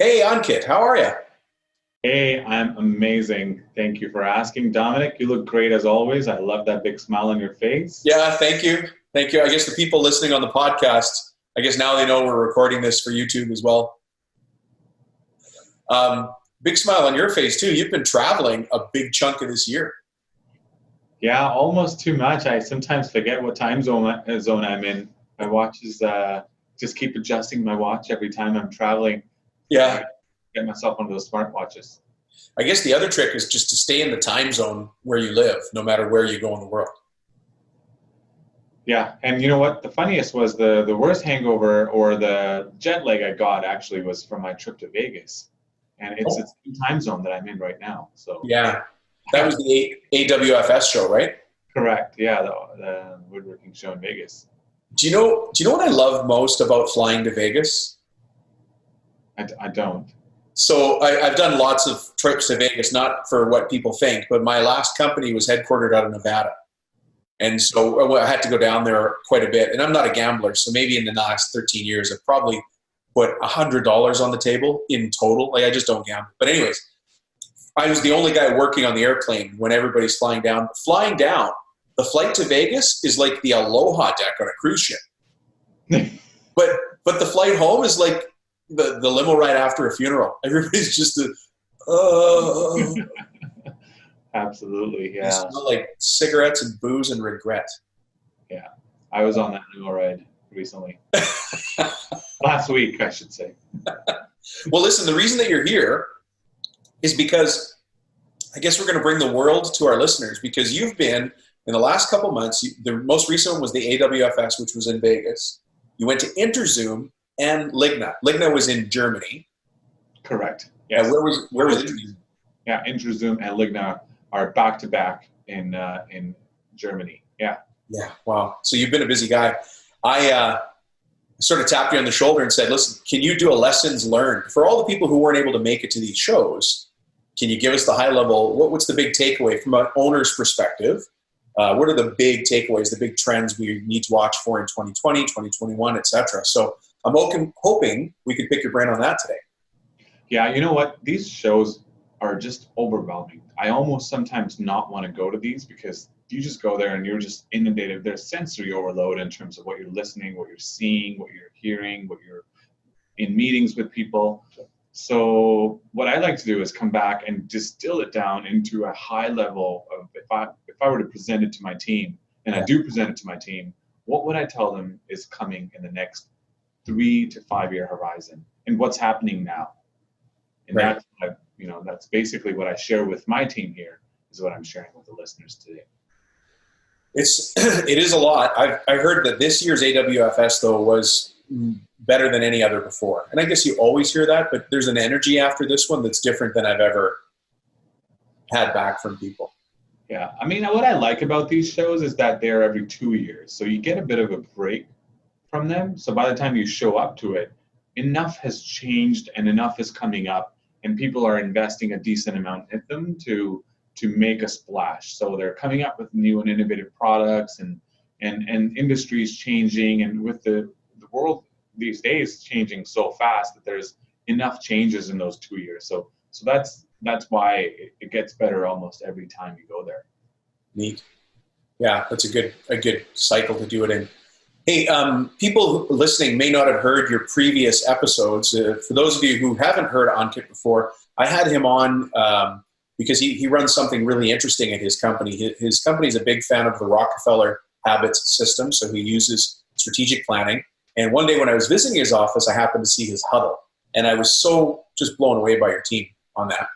Hey, Ankit, how are you? Hey, I'm amazing. Thank you for asking. Dominic, you look great as always. I love that big smile on your face. Yeah, thank you. Thank you. I guess the people listening on the podcast, I guess now they know we're recording this for YouTube as well. Big smile on your face too. You've been traveling a big chunk of this year. Yeah, almost too much. I sometimes forget what time zone I'm in. My watch is just keep adjusting my watch every time I'm traveling. Yeah. I get myself one of those smart watches. I guess the other trick is just to stay in the time zone where you live, no matter where you go in the world. Yeah, and you know what? The funniest was the worst hangover or the jet lag I got actually was from my trip to Vegas. And it's Oh, the same time zone that I'm in right now. So yeah. That was the AWFS show, right? correct. Yeah, the woodworking show in Vegas. Do you know what I love most about flying to Vegas? I don't. So I've done lots of trips to Vegas, not for what people think, but my last company was headquartered out of Nevada. And so I had to go down there quite a bit. And I'm not a gambler, so maybe in the last 13 years, I've probably put $100 on the table in total. Like, I just don't gamble. But anyways, I was the only guy working on the airplane when everybody's flying down. Flying down, the flight to Vegas is like the Aloha deck on a cruise ship. But the flight home is like the limo ride after a funeral. Everybody's just Absolutely, you yeah. smell like cigarettes and booze and regret. Yeah. I was on that limo ride recently. Last week, I should say. Well, listen, the reason that you're here is because I guess we're going to bring the world to our listeners, because you've been, in the last couple months, the most recent one was the AWFS, which was in Vegas. You went to Interzum and Ligna. Ligna was in Germany. Correct. Yeah, Yes. where was Interzum? Yeah, Interzum and Ligna are back to back in Germany. Yeah. Yeah, wow. So you've been a busy guy. I sort of tapped you on the shoulder and said, listen, can you do a lessons learned? For all the people who weren't able to make it to these shows, can you give us the high level, what's the big takeaway from an owner's perspective? What are the big takeaways, the big trends we need to watch for in 2020, 2021, et cetera? So I'm hoping we could pick your brain on that today. Yeah, you know what? These shows are just overwhelming. I almost sometimes not want to go to these because you just go there and you're just inundated. There's sensory overload in terms of what you're listening, what you're seeing, what you're hearing, what you're in meetings with people. So what I like to do is come back and distill it down into a high level of if I were to present it to my team, and I do present it to my team, what would I tell them is coming in the next 3 to 5 year horizon and what's happening now? And Right. that's basically what I share with my team here is what I'm sharing with the listeners today. It is a lot. I heard that this year's AWFS though was better than any other before, and I guess you always hear that, but there's an energy after this one that's different than I've ever had back from people. Yeah, I mean, what I like about these shows is that they're every 2 years, so you get a bit of a break from them. So by the time you show up to it, enough has changed and enough is coming up, and people are investing a decent amount in them to make a splash. So they're coming up with new and innovative products, and industries changing, and with the world these days changing so fast that there's enough changes in those 2 years. So that's why it gets better almost every time you go there. Neat. Yeah, that's a good cycle to do it in. Hey, people listening may not have heard your previous episodes. For those of you who haven't heard Ankit before, I had him on because he runs something really interesting at his company. His company is a big fan of the Rockefeller Habits system, so he uses strategic planning. And one day when I was visiting his office, I happened to see his huddle. And I was so just blown away by your team on that,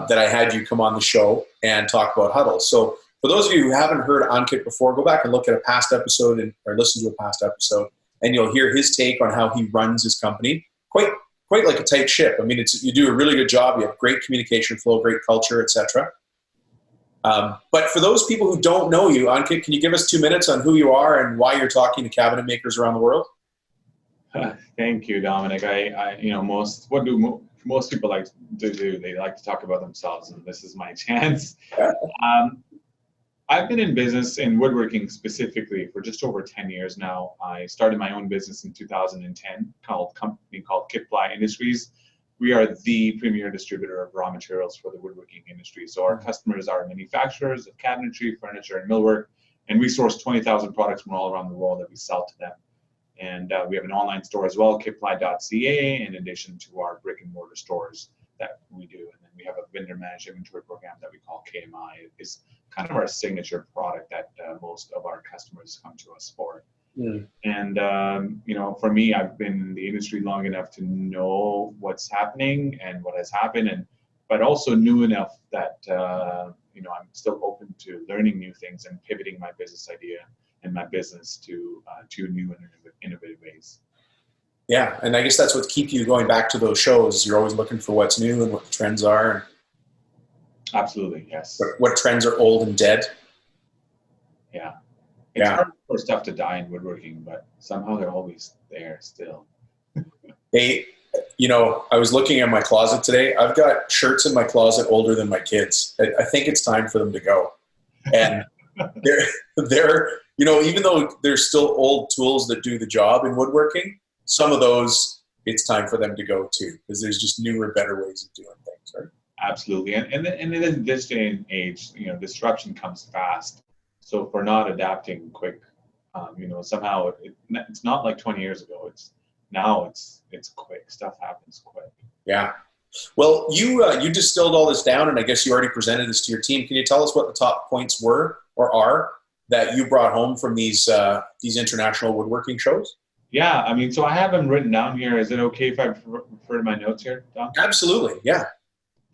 that I had you come on the show and talk about huddle. So for those of you who haven't heard Ankit before, go back and look at a past episode or listen to a past episode, and you'll hear his take on how he runs his company. Quite like a tight ship. I mean, you do a really good job. You have great communication flow, great culture, etc. But for those people who don't know you, Ankit, can you give us 2 minutes on who you are and why you're talking to cabinet makers around the world? Thank you, Dominic. Most people like to do? They like to talk about themselves, and this is my chance. I've been in business in woodworking specifically for just over 10 years now. I started my own business in 2010 called Cabinetmaker Industries. we are the premier distributor of raw materials for the woodworking industry. So our customers are manufacturers of cabinetry, furniture, and millwork, and we source 20,000 products from all around the world that we sell to them. And we have an online store as well, kitfly.ca, in addition to our brick and mortar stores that we do. And then we have a vendor managed inventory program that we call KMI. It's kind of our signature product that most of our customers come to us for. Mm. And, you know, for me, I've been in the industry long enough to know what's happening and what has happened, but also new enough that, you know, I'm still open to learning new things and pivoting my business idea and my business to new and innovative ways. Yeah, and I guess that's what keeps you going back to those shows. You're always looking for what's new and what the trends are. Absolutely, yes. What trends are old and dead. Yeah. It's hard for stuff to die in woodworking, but somehow they're always there still. Hey, you know, I was looking at my closet today. I've got shirts in my closet older than my kids. I think it's time for them to go. And they're, you know, even though there's still old tools that do the job in woodworking, some of those, it's time for them to go too, because there's just newer, better ways of doing things, right? Absolutely. And in this day and age, you know, disruption comes fast. So if we're not adapting quick, you know, somehow it's not like 20 years ago. It's quick. Stuff happens quick. Yeah. Well, you distilled all this down, and I guess you already presented this to your team. Can you tell us what the top points were or are that you brought home from these international woodworking shows? Yeah, I mean, so I have them written down here. Is it okay if I refer to my notes here, Don? Absolutely, yeah.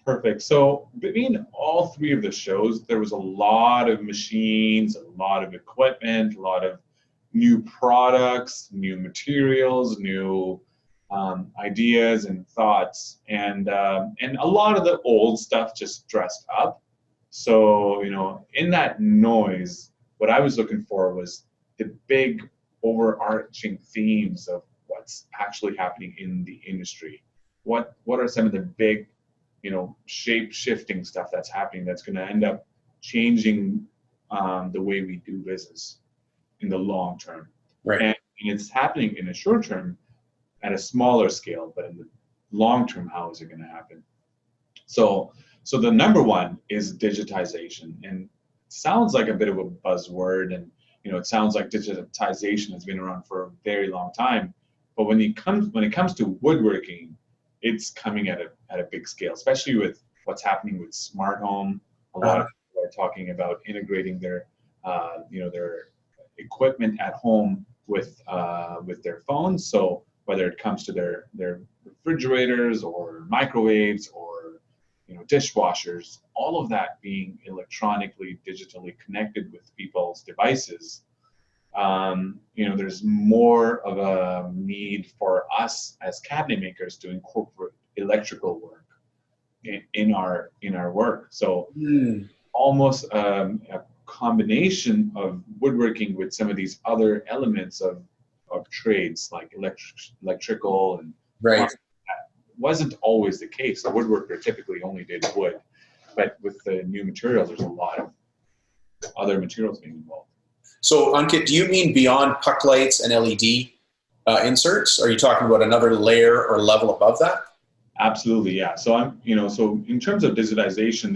Perfect. So between all three of the shows, there was a lot of machines, a lot of equipment, a lot of new products, new materials, new ideas and thoughts, and a lot of the old stuff just dressed up. So, you know, in that noise, what I was looking for was the big overarching themes of what's actually happening in the industry. What are some of the big, you know, shape-shifting stuff that's happening that's going to end up changing the way we do business in the long term. Right. And it's happening in the short term at a smaller scale, but in the long term, how is it going to happen? So the number one is digitization, and it sounds like a bit of a buzzword, and you know, it sounds like digitization has been around for a very long time, but when it comes to woodworking, it's coming at a big scale, especially with what's happening with smart home. A lot of people are talking about integrating their equipment at home with their phones. So whether it comes to their refrigerators or microwaves or, you know, dishwashers, all of that being electronically, digitally connected with people's devices, you know, there's more of a need for us as cabinet makers to incorporate electrical work in our work. So almost a combination of woodworking with some of these other elements of trades like electrical and right. That wasn't always the case. The woodworker typically only did wood, but with the new materials, there's a lot of other materials being involved. So, Ankit, do you mean beyond puck lights and LED inserts? Are you talking about another layer or level above that? Absolutely, yeah. So so in terms of digitization,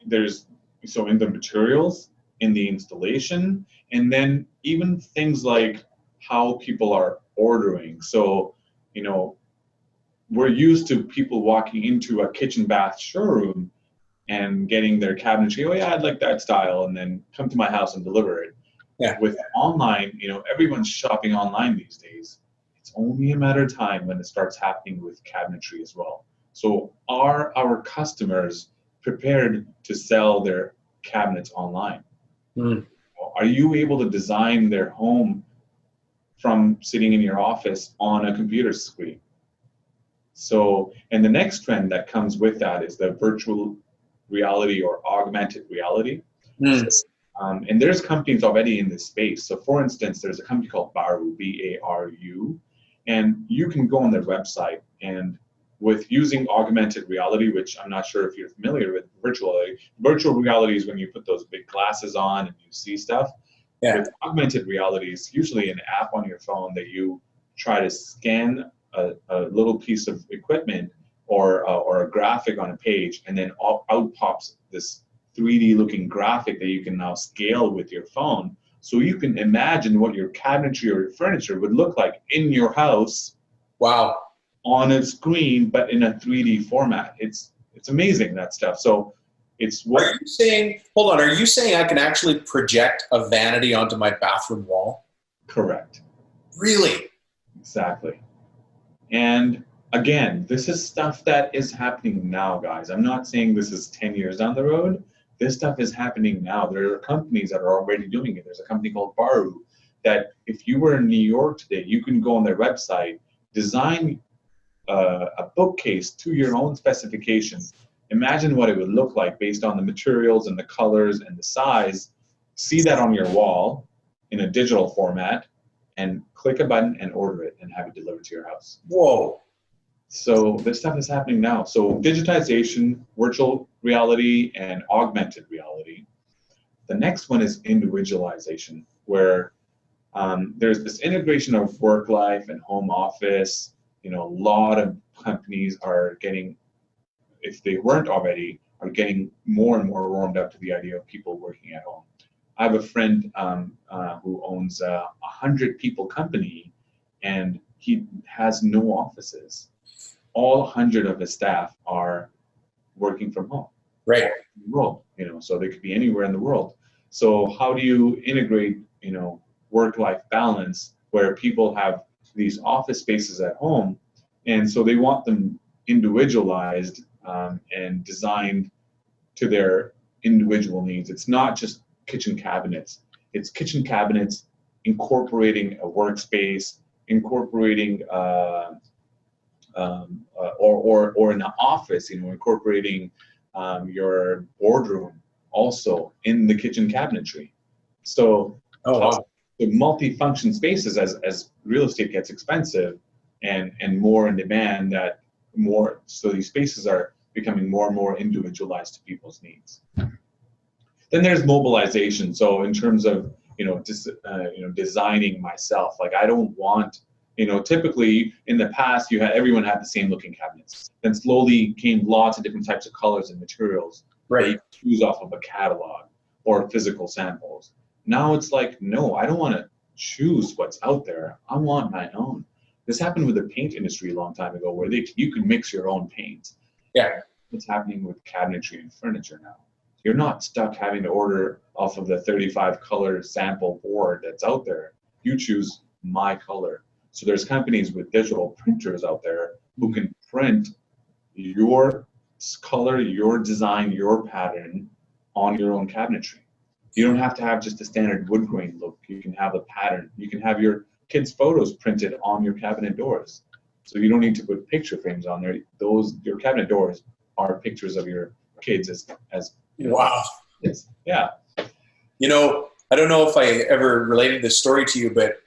there's so in the materials, in the installation, and then even things like how people are ordering. So, you know, we're used to people walking into a kitchen bath showroom and getting their cabinetry, oh yeah, I'd like that style, and then come to my house and deliver it. Yeah. With online, you know, everyone's shopping online these days. It's only a matter of time when it starts happening with cabinetry as well. So are our customers prepared to sell their cabinets online? Are you able to design their home from sitting in your office on a computer screen? So, and the next trend that comes with that is the virtual reality or augmented reality. And there's companies already in this space. So for instance, there's a company called Baru, B-A-R-U, and you can go on their website, and with using augmented reality, which I'm not sure if you're familiar with virtual reality is when you put those big glasses on and you see stuff. Yeah. With augmented reality, it's usually an app on your phone that you try to scan a little piece of equipment or a graphic on a page, and then out pops this 3D looking graphic that you can now scale with your phone. So you can imagine what your cabinetry or your furniture would look like in your house. Wow. On a screen, but in a 3D format. It's amazing, that stuff. So it's what. Are you saying, hold on, are you saying I can actually project a vanity onto my bathroom wall? Correct. Really? Exactly. And again, this is stuff that is happening now, guys. I'm not saying this is 10 years down the road. This stuff is happening now. There are companies that are already doing it. There's a company called Baru that if you were in New York today, you can go on their website, design a bookcase to your own specifications. Imagine what it would look like based on the materials and the colors and the size. See that on your wall in a digital format and click a button and order it and have it delivered to your house. Whoa. So this stuff is happening now. So digitization, virtual reality, and augmented reality. The next one is individualization, where there's this integration of work life and home office. A lot of companies are getting, if they weren't already, are getting more and more warmed up to the idea of people working at home. I have a friend who owns a 100-people company, and he has no offices. All 100 of his staff are working from home. Right. In the world, so they could be anywhere in the world. So how do you integrate, work-life balance where people have these office spaces at home, and so they want them individualized and designed to their individual needs. It's not just kitchen cabinets. It's kitchen cabinets incorporating a workspace, incorporating or in an office, incorporating your boardroom also in the kitchen cabinetry. So the multi-function spaces, as real estate gets expensive and more in demand, so these spaces are becoming more and more individualized to people's needs. Then there's mobilization. So in terms of designing myself, like I don't want, typically in the past everyone had the same looking cabinets. Then slowly came lots of different types of colors and materials. Right. You choose off of a catalog or physical samples. Now it's like, no, I don't want to choose what's out there. I want my own. This happened with the paint industry a long time ago, where you could mix your own paint. Yeah. What's happening with cabinetry and furniture now? You're not stuck having to order off of the 35 color sample board that's out there. You choose my color. So there's companies with digital printers out there who can print your color, your design, your pattern on your own cabinetry. You don't have to have just a standard wood grain look. You can have a pattern. You can have your kids' photos printed on your cabinet doors. So you don't need to put picture frames on there. Your cabinet doors are pictures of your kids as wow. Yeah. I don't know if I ever related this story to you, but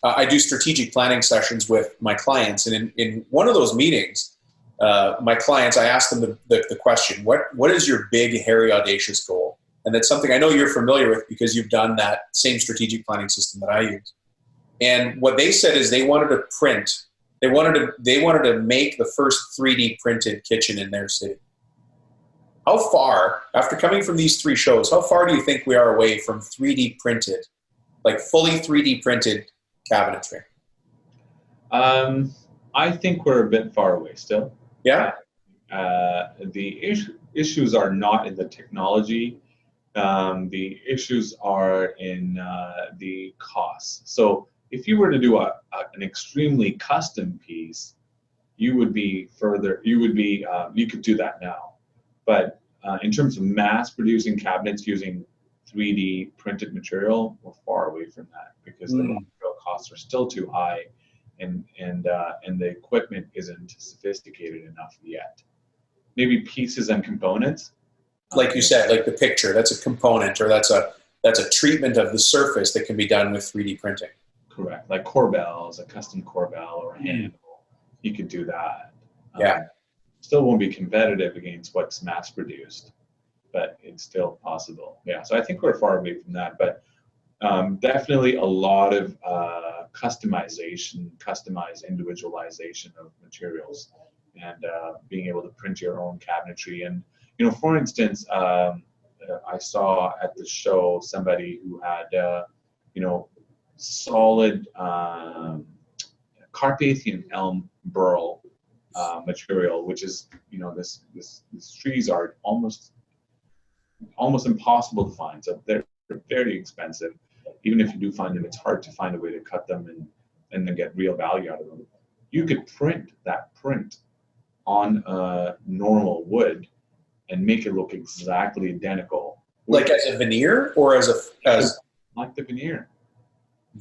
I do strategic planning sessions with my clients. And in one of those meetings, my clients, I asked them the question, what is your big, hairy, audacious goal? And that's something I know you're familiar with because you've done that same strategic planning system that I use. And what they said is they wanted to print, they wanted to make the first 3D printed kitchen in their city. How far, after coming from these 3 shows, how far do you think we are away from 3D printed, like fully 3D printed cabinetry? I think we're a bit far away still. Yeah. The issues are not in the technology. The issues are in the costs. So if you were to do an extremely custom piece, you could do that now. But in terms of mass producing cabinets using 3D printed material, we're far away from that because the material costs are still too high, and the equipment isn't sophisticated enough yet. Maybe pieces and components. Like you said, like the picture, that's a component, or that's a treatment of the surface that can be done with 3D printing. Correct. Like corbels, a custom corbel or a handle, you could do that. Yeah. Still won't be competitive against what's mass produced, but it's still possible. Yeah. So I think we're far away from that, but definitely a lot of customized individualization of materials, and being able to print your own cabinetry. And for instance, I saw at the show somebody who had solid Carpathian elm burl material, which is these trees are almost impossible to find. So they're very expensive. Even if you do find them, it's hard to find a way to cut them and then get real value out of them. You could print that print on normal wood and make it look exactly identical. Like as a veneer or as like the veneer.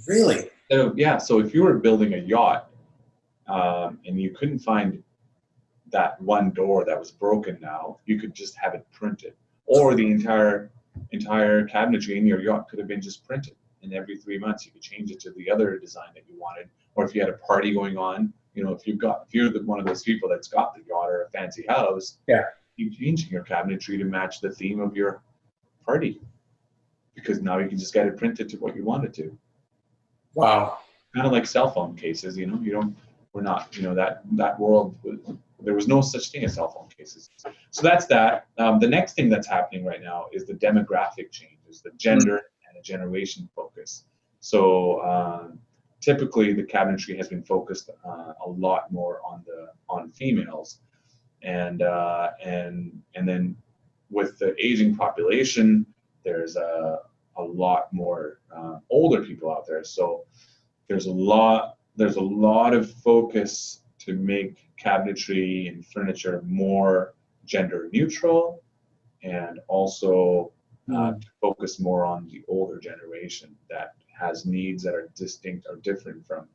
Really? So, yeah. So if you were building a yacht and you couldn't find that one door that was broken now, you could just have it printed, or the entire cabinetry in your yacht could have been just printed. And every 3 months you could change it to the other design that you wanted. Or if you had a party going on, if you're one of those people that's got the yacht or a fancy house, yeah, you changing your cabinetry to match the theme of your party, because now you can just get it printed to what you want it to. Wow. Kind of like cell phone cases, we're not, that world, there was no such thing as cell phone cases. So that's that. The next thing that's happening right now is the demographic changes, the gender and the generation focus. So typically the cabinetry has been focused a lot more on females, and then with the aging population, there's a lot more older people out there. So there's a lot of focus to make cabinetry and furniture more gender neutral, and also to focus more on the older generation that has needs that are distinct or different from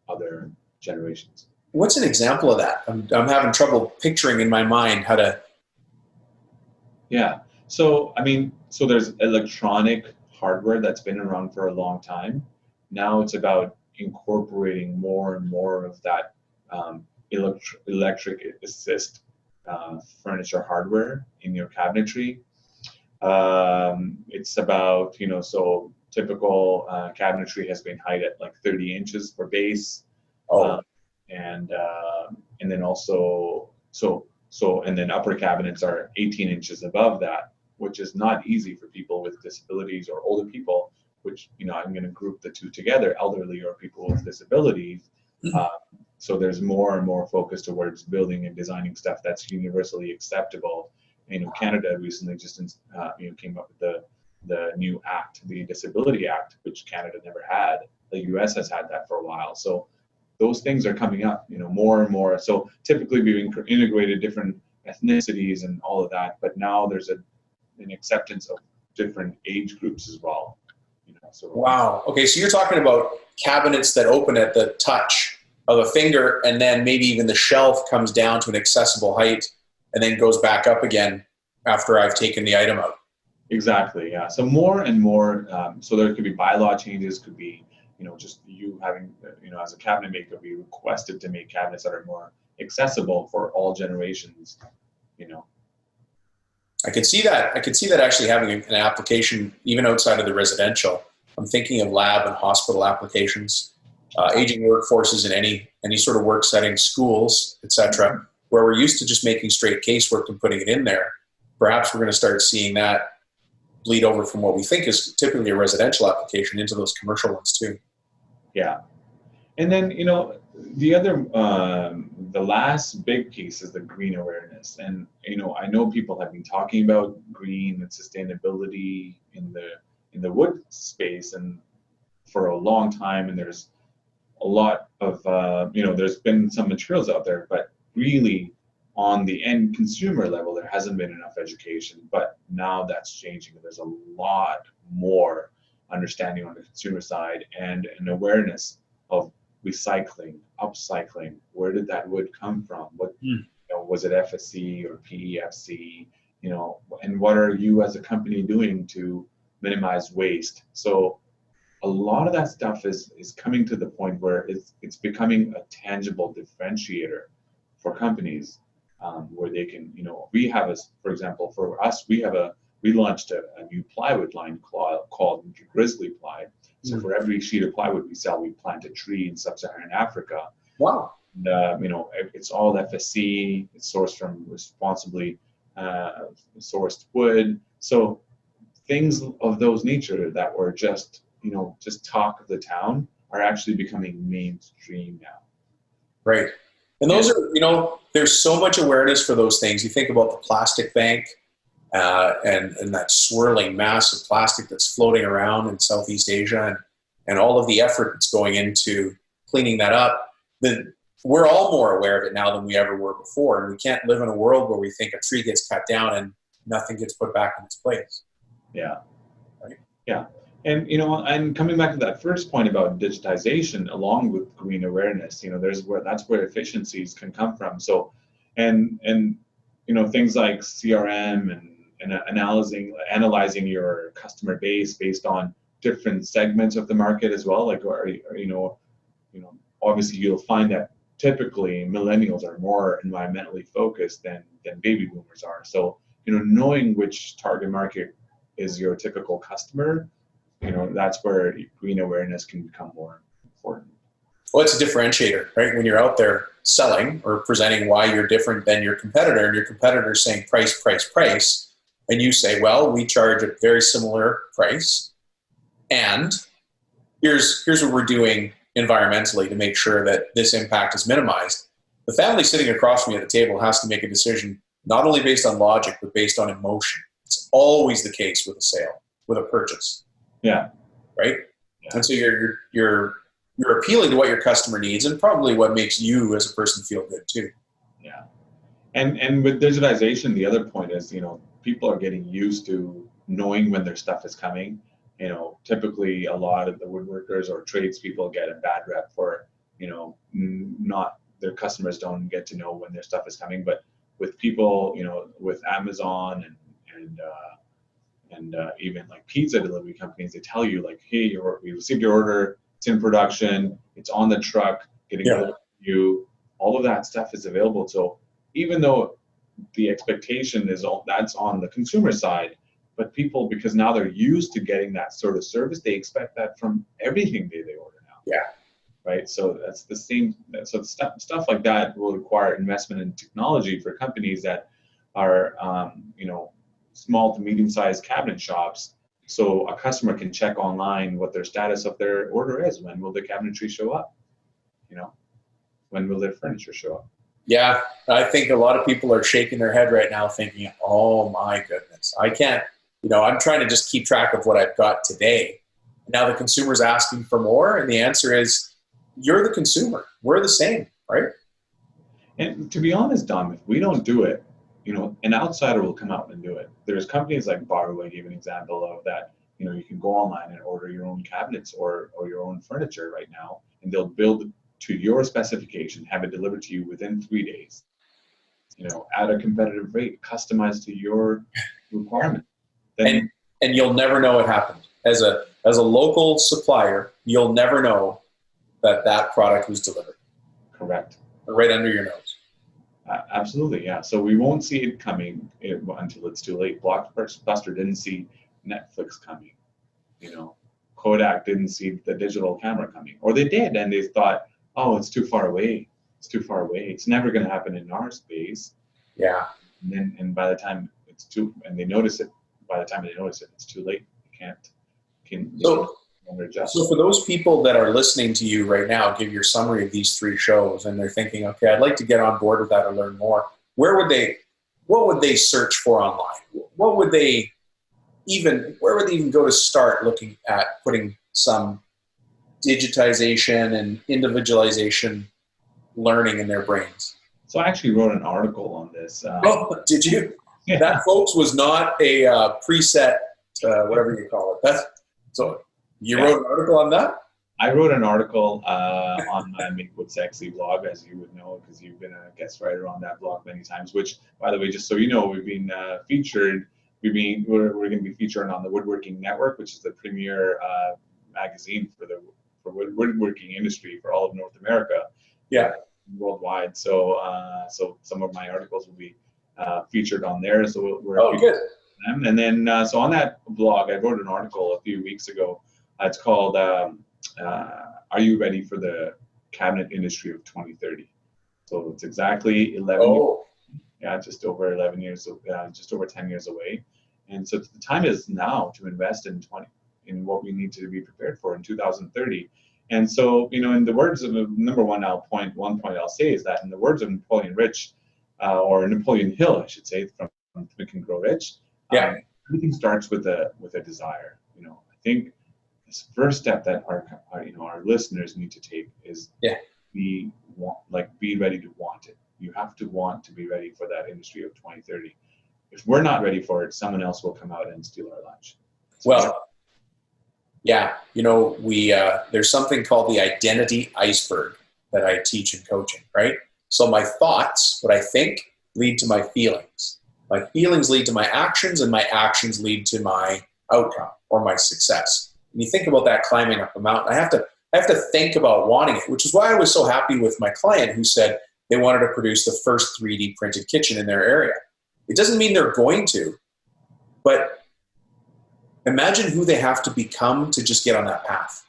other generations. What's an example of that? I'm having trouble picturing in my mind how to. Yeah. So there's electronic hardware that's been around for a long time. Now it's about incorporating more and more of that electric assist furniture hardware in your cabinetry. It's about, so typical cabinetry has been height at like 30 inches for base. And then also, and then upper cabinets are 18 inches above that, which is not easy for people with disabilities or older people, which, I'm going to group the two together, elderly or people with disabilities. So there's more and more focus towards building and designing stuff that's universally acceptable. Canada recently just came up with the new act, the Disability Act, which Canada never had. The US has had that for a while. So those things are coming up, more and more. So typically we've integrated different ethnicities and all of that, but now there's an acceptance of different age groups as well. Wow. Okay, so you're talking about cabinets that open at the touch of a finger, and then maybe even the shelf comes down to an accessible height and then goes back up again after I've taken the item out. Exactly, yeah. So more and more, so there could be bylaw changes, could be, just you having, as a cabinet maker, be requested to make cabinets that are more accessible for all generations, I could see that. I could see that actually having an application even outside of the residential. I'm thinking of lab and hospital applications, aging workforces in any sort of work setting, schools, etc., where we're used to just making straight casework and putting it in there. Perhaps we're going to start seeing that bleed over from what we think is typically a residential application into those commercial ones too. Yeah. And then, the other, the last big piece is the green awareness. And, I know people have been talking about green and sustainability in the wood space and for a long time. And there's a lot of, there's been some materials out there, but really on the end consumer level, there hasn't been enough education. But now that's changing. There's a lot more understanding on the consumer side and an awareness of recycling, upcycling. Where did that wood come from? What was it, FSC or PEFC? And what are you as a company doing to minimize waste? So a lot of that stuff is coming to the point where it's becoming a tangible differentiator for companies, where they can, we have for example, for us, we launched a new plywood line called Grizzly Ply, So for every sheet of plywood we sell, we plant a tree in sub-Saharan Africa. Wow. And, it's all FSC. It's sourced from responsibly sourced wood. So things of those nature that were just talk of the town are actually becoming mainstream now. Right. And those are, there's so much awareness for those things. You think about the plastic bank and that swirling mass of plastic that's floating around in Southeast Asia and all of the effort that's going into cleaning that up. We're all more aware of it now than we ever were before. And we can't live in a world where we think a tree gets cut down and nothing gets put back in its place. Yeah. Right. Yeah. And, and coming back to that first point about digitization, along with green awareness, that's where efficiencies can come from. So, and things like CRM and analyzing your customer base based on different segments of the market as well. Like, obviously you'll find that typically millennials are more environmentally focused than baby boomers are. So, knowing which target market is your typical customer, that's where green awareness can become more important. Well, it's a differentiator, right? When you're out there selling or presenting why you're different than your competitor, and your competitor is saying price, price, price, and you say, well, we charge a very similar price, and here's what we're doing environmentally to make sure that this impact is minimized. The family sitting across from me at the table has to make a decision not only based on logic, but based on emotion. It's always the case with a sale, with a purchase. Yeah. Right? Yeah. And so you're appealing to what your customer needs and probably what makes you as a person feel good too. Yeah. And with digitization, the other point is, people are getting used to knowing when their stuff is coming. Typically a lot of the woodworkers or tradespeople get a bad rep for, not their customers don't get to know when their stuff is coming. But with people, with Amazon and even like pizza delivery companies, they tell you like, hey, we received your order, it's in production, it's on the truck, getting delivered to you. All of that stuff is available. So even though the expectation is that's on the consumer side, but people, because now they're used to getting that sort of service, they expect that from everything they order now. Yeah. Right. So that's the same. So stuff like that will require investment in technology for companies that are, small to medium-sized cabinet shops. So a customer can check online what their status of their order is. When will the cabinetry show up? When will their furniture show up? Yeah, I think a lot of people are shaking their head right now thinking, oh my goodness, I can't, I'm trying to just keep track of what I've got today. Now the consumer's asking for more, and the answer is, you're the consumer. We're the same, right? And to be honest, Dom, if we don't do it, an outsider will come out and do it. There's companies like Baru, I gave an example of that. You can go online and order your own cabinets or your own furniture right now, and they'll build to your specification, have it delivered to you within 3 days, at a competitive rate, customized to your requirement. And you'll never know what happened. As a local supplier, you'll never know that product was delivered. Correct. Right under your nose. Absolutely, yeah. So we won't see it coming until it's too late. Blockbuster didn't see Netflix coming. Kodak didn't see the digital camera coming, or they did, and they thought, oh, it's too far away. It's too far away. It's never going to happen in our space. Yeah. And by the time they notice it, it's too late. You can't. So for those people that are listening to you right now, give your summary of these 3 shows, and they're thinking, okay, I'd like to get on board with that or learn more. What would they search for online? Where would they even go to start looking at putting some digitization and individualization learning in their brains? So I actually wrote an article on this. Oh, did you? Yeah. That, folks, was not a preset, whatever you call it. So you wrote an article on that? I wrote an article on my Make Wood Sexy blog, as you would know, because you've been a guest writer on that blog many times. Which, by the way, just so you know, we've been featured. We're going to be featured on the Woodworking Network, which is the premier magazine for the woodworking industry for all of North America. Yeah. Worldwide. So some of my articles will be featured on there. So we're good. And then so on that blog, I wrote an article a few weeks ago It's called Are You Ready for the Cabinet Industry of 2030? So it's exactly 11 years. Yeah, just over 11 years, just over 10 years away. And so the time is now to invest in what we need to be prepared for in 2030. And so, in the words of one point I'll say is that in the words of Napoleon Rich, or Napoleon Hill, I should say, from Think and Grow Rich, everything starts with a desire. I think this first step that our listeners need to take is be ready to want it. You have to want to be ready for that industry of 2030. If we're not ready for it, someone else will come out and steal our lunch. There's something called the identity iceberg that I teach in coaching, right? So my thoughts, what I think, lead to my feelings. My feelings lead to my actions, and my actions lead to my outcome or my success. When you think about that climbing up a mountain, I have to think about wanting it, which is why I was so happy with my client who said they wanted to produce the first 3D printed kitchen in their area. It doesn't mean they're going to, but imagine who they have to become to just get on that path,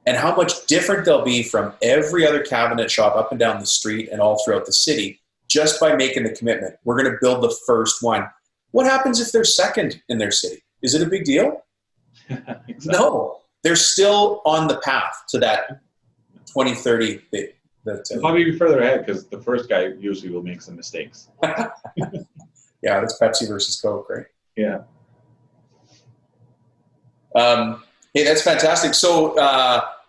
and how much different they'll be from every other cabinet shop up and down the street and all throughout the city just by making the commitment. We're going to build the first one. What happens if they're second in their city? Is it a big deal? Exactly. No, they're still on the path to that 2030 bit. They'll probably be further ahead because the first guy usually will make some mistakes. Yeah, that's Pepsi versus Coke, right? Yeah. Hey, that's fantastic. So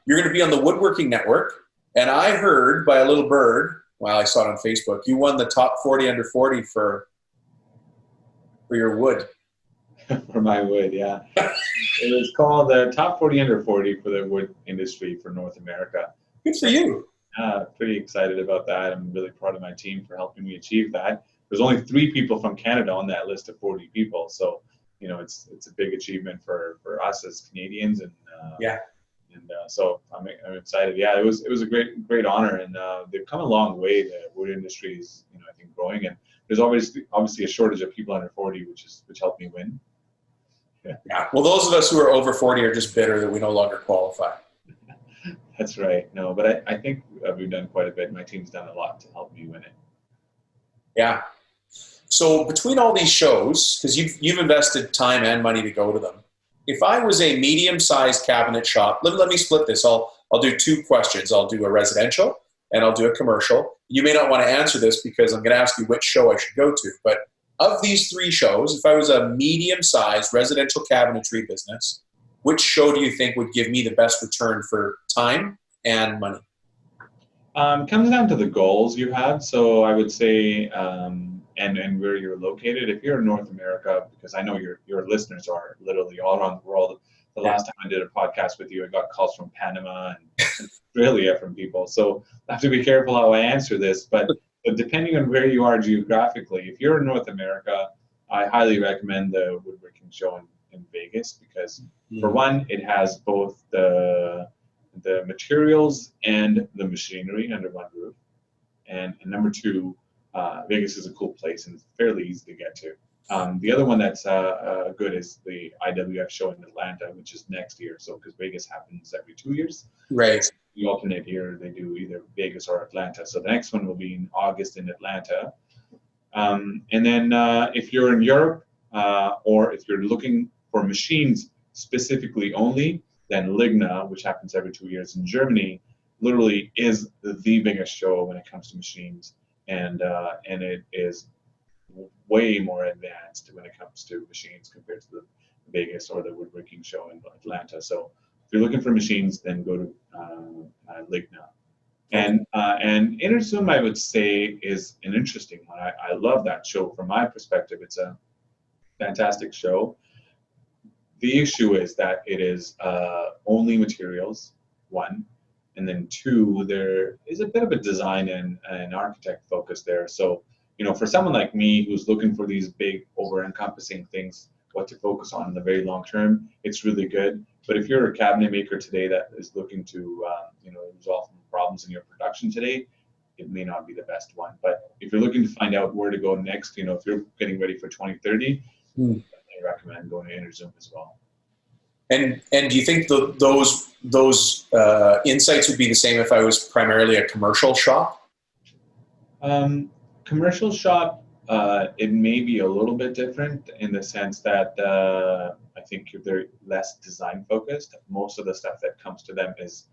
you're going to be on the Woodworking Network, and I heard by a little bird, I saw it on Facebook, you won the top 40 under 40 for your wood. For my wood, yeah. It was called the top 40 under 40 for the wood industry for North America. Good for you. Pretty excited about that. I'm really proud of my team for helping me achieve that. There's only 3 people from Canada on that list of 40 people, so it's a big achievement for us as Canadians, and so I'm excited. Yeah, it was a great honor, and they've come a long way. The wood industry is I think growing, and there's obviously a shortage of people under 40, which helped me win. Yeah. Well, those of us who are over 40 are just bitter that we no longer qualify. That's right. No, but I think we've done quite a bit. My team's done a lot to help me win it. Yeah. So between all these shows, because you've invested time and money to go to them, if I was a medium-sized cabinet shop, let me split this. I'll do 2 questions. I'll do a residential and I'll do a commercial. You may not want to answer this because I'm going to ask you which show I should go to. But of these 3 shows, if I was a medium-sized residential cabinetry business, which show do you think would give me the best return for time and money? Comes down to the goals you have. So I would say, and where you're located. If you're in North America, because I know your listeners are literally all around the world. The last time I did a podcast with you, I got calls from Panama and Australia from people. So I have to be careful how I answer this. But depending on where you are geographically, if you're in North America, I highly recommend the woodworking show in Vegas because, for one, it has both the materials and the machinery under one roof, and number 2, Vegas is a cool place and it's fairly easy to get to. The other one that's good is the IWF show in Atlanta, which is next year. So because Vegas happens every 2 years, right? The alternate year they do either Vegas or Atlanta. So the next one will be in August in Atlanta. And then if you're in Europe or if you're looking for machines specifically only, then LIGNA, which happens every 2 years in Germany, literally is the biggest show when it comes to machines, and it is way more advanced when it comes to machines compared to the Vegas or the woodworking show in Atlanta. So if you're looking for machines, then go to LIGNA. And Interzum, I would say, is an interesting one. I love that show. From my perspective, it's a fantastic show. The issue is that it is only materials, 1, and then 2, there is a bit of a design and architect focus there. So, for someone like me who's looking for these big, over-encompassing things, what to focus on in the very long term, it's really good. But if you're a cabinet maker today that is looking to, resolve problems in your production today, it may not be the best one. But if you're looking to find out where to go next, if you're getting ready for 2030, I recommend going to Interzum as well. And do you think those insights would be the same if I was primarily a commercial shop? Commercial shop, it may be a little bit different in the sense that I think they're less design focused. Most of the stuff that comes to them is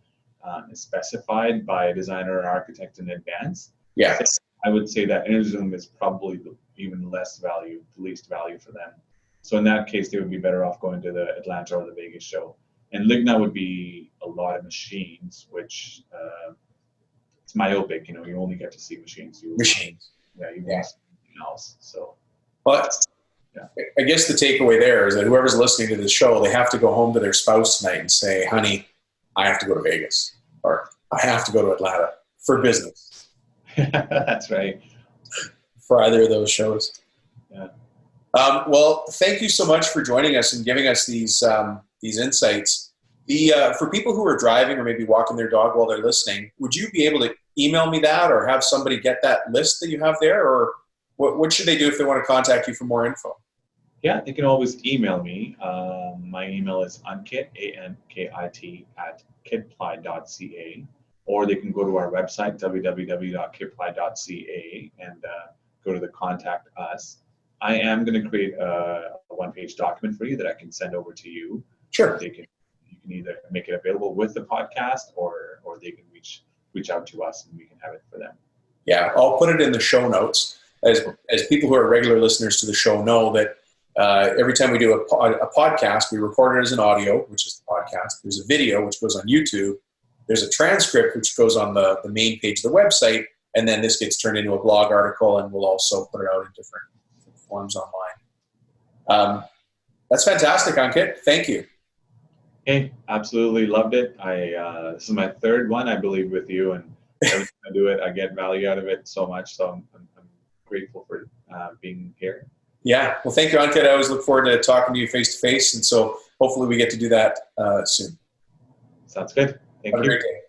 specified by a designer or architect in advance. Yeah. So I would say that InterZoom is probably even less value, the least value for them. So in that case, they would be better off going to the Atlanta or the Vegas show. And Ligna would be a lot of machines, which it's myopic. You only get to see machines. Machines. Yeah, you won't see anything else. So. But yeah. I guess the takeaway there is that whoever's listening to this show, they have to go home to their spouse tonight and say, honey, I have to go to Vegas, or I have to go to Atlanta for business. That's right. For either of those shows. Yeah. Well, thank you so much for joining us and giving us these insights. For people who are driving or maybe walking their dog while they're listening, would you be able to email me that or have somebody get that list that you have there? Or what should they do if they want to contact you for more info? Yeah, they can always email me. My email is Ankit, ANKIT, @kitply.ca, or they can go to our website, www.kitply.ca, and go to the Contact Us. I am going to create a one-page document for you that I can send over to you. Sure. You can either make it available with the podcast, or they can reach out to us and we can have it for them. Yeah, I'll put it in the show notes. As people who are regular listeners to the show know that every time we do a podcast, we record it as an audio, which is the podcast. There's a video, which goes on YouTube. There's a transcript, which goes on the main page of the website. And then this gets turned into a blog article, and we'll also put it out in different forms online. That's fantastic, Ankit. Thank you. Hey, absolutely loved it. This is my third one, I believe, with you, and every time I do it, I get value out of it so much. So I'm grateful for being here. Yeah, well, thank you, Ankit. I always look forward to talking to you face to face, and so hopefully we get to do that soon. Sounds good. Thank you. Have a great day.